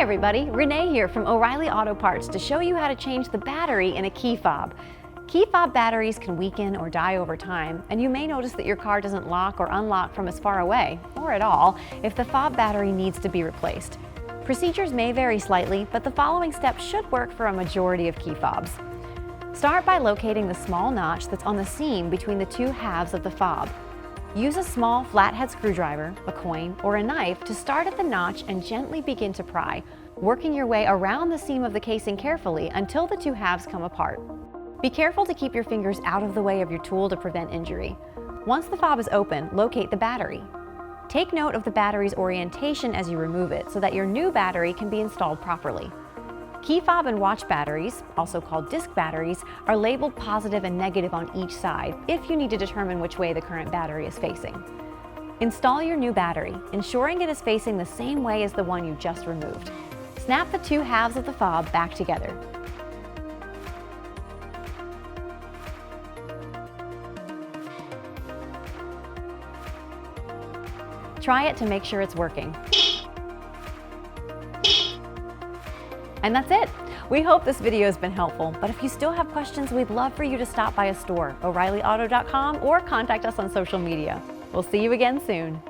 everybody, Renee here from O'Reilly Auto Parts to show you how to change the battery in a key fob. Key fob batteries can weaken or die over time, and you may notice that your car doesn't lock or unlock from as far away, or at all, if the fob battery needs to be replaced. Procedures may vary slightly, but the following steps should work for a majority of key fobs. Start by locating the small notch that's on the seam between the two halves of the fob. Use a small flathead screwdriver, a coin, or a knife to start at the notch and gently begin to pry, working your way around the seam of the casing carefully until the two halves come apart. Be careful to keep your fingers out of the way of your tool to prevent injury. Once the fob is open, locate the battery. Take note of the battery's orientation as you remove it so that your new battery can be installed properly. Key fob and watch batteries, also called disc batteries, are labeled positive and negative on each side if you need to determine which way the current battery is facing. Install your new battery, ensuring it is facing the same way as the one you just removed. Snap the two halves of the fob back together. Try it to make sure it's working. And that's it. We hope this video has been helpful, but if you still have questions, we'd love for you to stop by a store, O'ReillyAuto.com, or contact us on social media. We'll see you again soon.